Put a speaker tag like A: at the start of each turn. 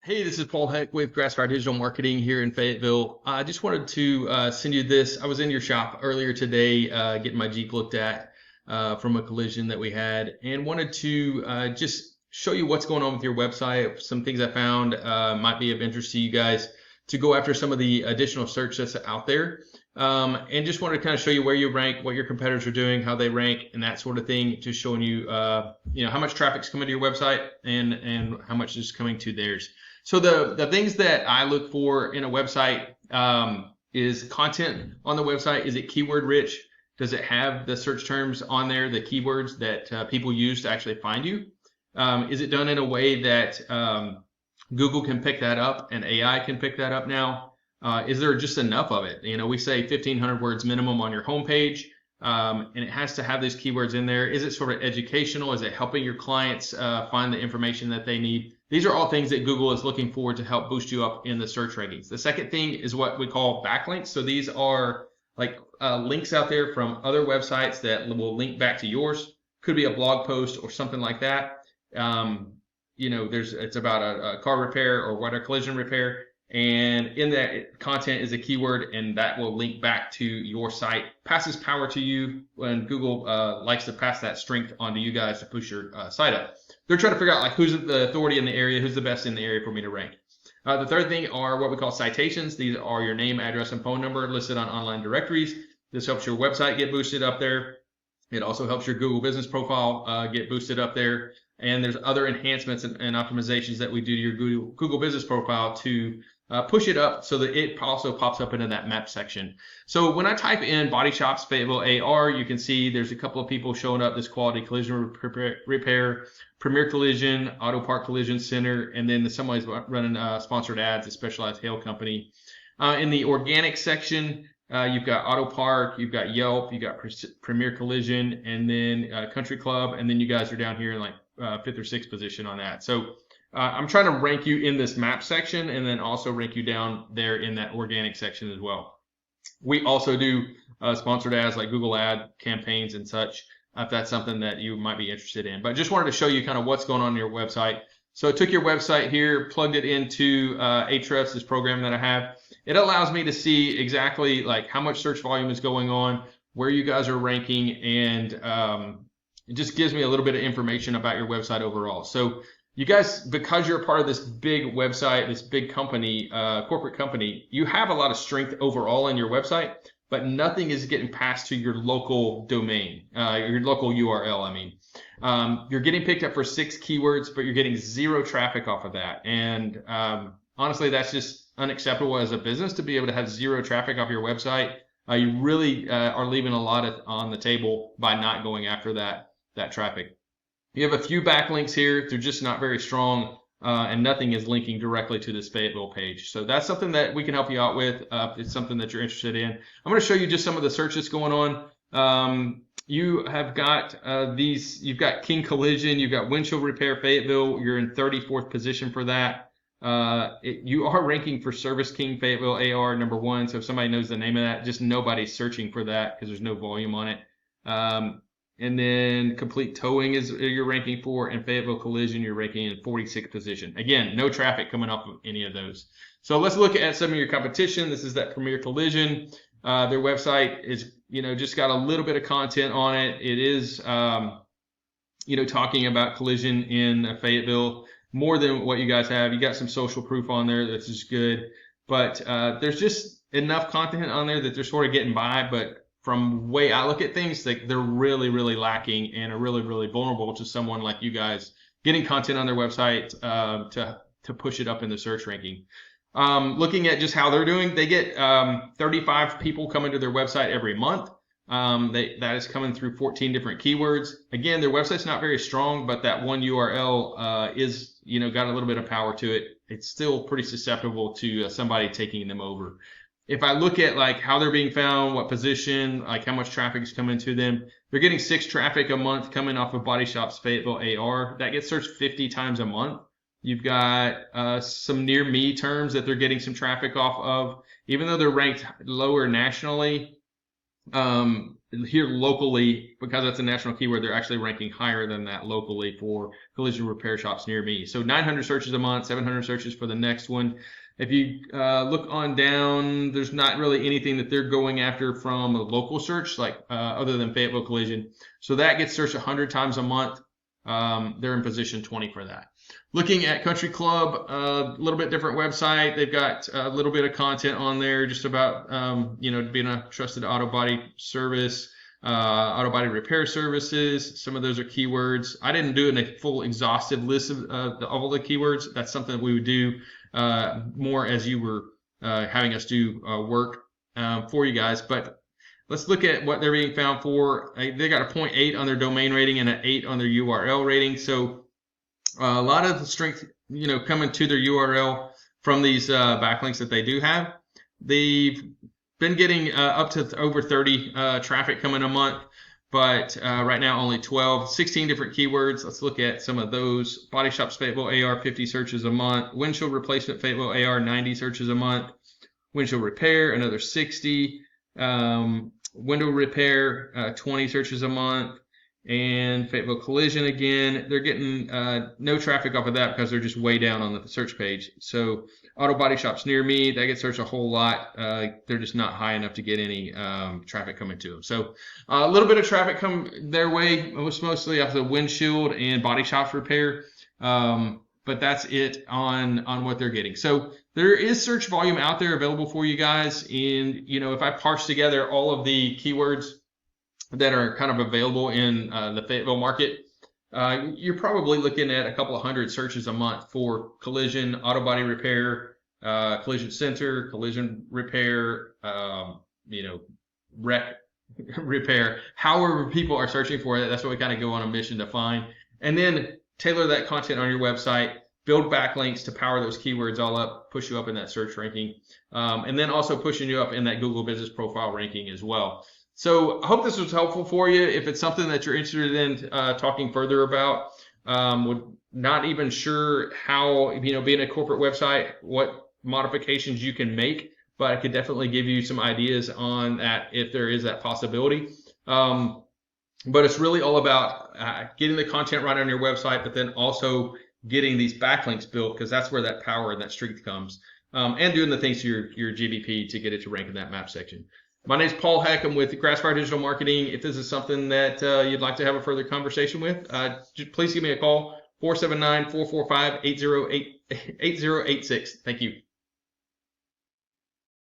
A: Hey, this is Paul Heck with Grassfire Digital Marketing here in Fayetteville. I just wanted to send you this. I was in your shop earlier today getting my Jeep looked at from a collision that we had, and wanted to just show you what's going on with your website. Some things I found might be of interest to you guys to go after some of the additional search that's out there. And just wanted to kind of show you where you rank, what your competitors are doing, how they rank, and that sort of thing. Just showing you, how much traffic's coming to your website and how much is coming to theirs. So the things that I look for in a website is content on the website. Is it keyword rich? Does it have the search terms on there, the keywords that people use to actually find you? Is it done in a way that Google can pick that up and AI can pick that up now? Is there just enough of it? We say 1,500 words minimum on your homepage, and it has to have those keywords in there. Is it sort of educational? Is it helping your clients find the information that they need? These are all things that Google is looking for to help boost you up in the search rankings. The second thing is what we call backlinks. So these are like links out there from other websites that will link back to yours. Could be a blog post or something like that. It's about a car repair or what, a collision repair. And in that content is a keyword, and that will link back to your site, passes power to you, when Google likes to pass that strength onto you guys to push your site up. They're trying to figure out like who's the authority in the area, who's the best in the area for me to rank. The third thing are what we call citations. These are your name, address, and phone number listed on online directories. This helps your website get boosted up there. It also helps your Google business profile get boosted up there. And there's other enhancements and optimizations that we do to your Google business profile to push it up so that it also pops up into that map section. So when I type in body shops Fayetteville AR, you can see there's a couple of people showing up, this quality collision repair, Premier Collision, Auto Park Collision Center, and then somebody's running sponsored ads, a Specialized Hail Company. In the organic section, you've got Auto Park, you've got Yelp, you've got Premier Collision, and then Country Club, and then you guys are down here in like 5th or 6th position on that. So I'm trying to rank you in this map section and then also rank you down there in that organic section as well. We also do sponsored ads like Google ad campaigns and such, if that's something that you might be interested in. But just wanted to show you kind of what's going on in your website. So I took your website here, plugged it into Ahrefs, this program that I have. It allows me to see exactly like how much search volume is going on, where you guys are ranking, and it just gives me a little bit of information about your website overall. So you guys, because you're a part of this big website, this big company, corporate company, you have a lot of strength overall in your website, but nothing is getting passed to your local domain, your local URL, I mean. You're getting picked up for 6 keywords, but you're getting 0 traffic off of that. And honestly, that's just unacceptable as a business to be able to have 0 traffic off your website. You really are leaving a lot on the table by not going after that traffic. You have a few backlinks here. They're just not very strong, and nothing is linking directly to this Fayetteville page. So that's something that we can help you out with if it's something that you're interested in. I'm going to show you just some of the searches going on. You have got you've got King Collision, you've got Windshield Repair Fayetteville. You're in 34th position for that. You are ranking for Service King Fayetteville AR #1. So if somebody knows the name of that, just nobody's searching for that because there's no volume on it. And then Complete Towing is you're ranking for, and Fayetteville Collision you're ranking in 46th position. Again, no traffic coming off of any of those. So let's look at some of your competition. This is that Premier Collision. Their website is just got a little bit of content on it. It is talking about collision in Fayetteville more than what you guys have. You got some social proof on there. This is good, but there's just enough content on there that they're sort of getting by. But from the way I look at things, they're really, really lacking and are really, really vulnerable to someone like you guys getting content on their website to push it up in the search ranking. Looking at just how they're doing, they get 35 people coming to their website every month. That is coming through 14 different keywords. Again, their website's not very strong, but that one URL is got a little bit of power to it. It's still pretty susceptible to somebody taking them over. If I look at like how they're being found, what position, like how much traffic is coming to them, they're getting 6 traffic a month coming off of Body Shops Fayetteville AR. That gets searched 50 times a month. You've got some near me terms that they're getting some traffic off of. Even though they're ranked lower nationally, here locally, because that's a national keyword, they're actually ranking higher than that locally for collision repair shops near me. So 900 searches a month, 700 searches for the next one. If you look on down, there's not really anything that they're going after from a local search, like other than Fayetteville Collision. So that gets searched 100 times a month. They're in position 20 for that. Looking at Country Club, a little bit different website. They've got a little bit of content on there just about, being a trusted auto body service, auto body repair services. Some of those are keywords. I didn't do a full exhaustive list of all the keywords. That's something that we would do more as you were having us do work for you guys. But let's look at what they're being found for. They got a 0.8 on their domain rating and an 8 on their URL rating. So a lot of the strength, coming to their URL from these backlinks that they do have. They've been getting up to over 30 traffic coming a month, but right now only 12, 16 different keywords. Let's look at some of those. Body shops Fayetteville AR, 50 searches a month. Windshield replacement Fayetteville AR, 90 searches a month. Windshield repair, another 60. Window repair, 20 searches a month. And Fayetteville Collision again, they're getting no traffic off of that because they're just way down on the search page. So auto body shops near me, that gets searched a whole lot. They're just not high enough to get any traffic coming to them. So a little bit of traffic come their way, mostly off the windshield and body shops repair. But that's it on what they're getting. So there is search volume out there available for you guys. And if I parse together all of the keywords that are kind of available in the Fayetteville market, you're probably looking at a couple of hundred searches a month for collision, auto body repair, collision center, collision repair, wreck repair. However people are searching for it, that's what we kind of go on a mission to find. And then tailor that content on your website, build backlinks to power those keywords all up, push you up in that search ranking, and then also pushing you up in that Google Business Profile ranking as well. So I hope this was helpful for you. If it's something that you're interested in talking further about, would not even sure how, being a corporate website, what modifications you can make, but I could definitely give you some ideas on that if there is that possibility. But it's really all about getting the content right on your website, but then also getting these backlinks built, because that's where that power and that strength comes, and doing the things to your GBP to get it to rank in that map section. My name is Paul Heck. I'm with Grassfire Digital Marketing. If this is something that you'd like to have a further conversation with, please give me a call, 479-445-8086. Thank you.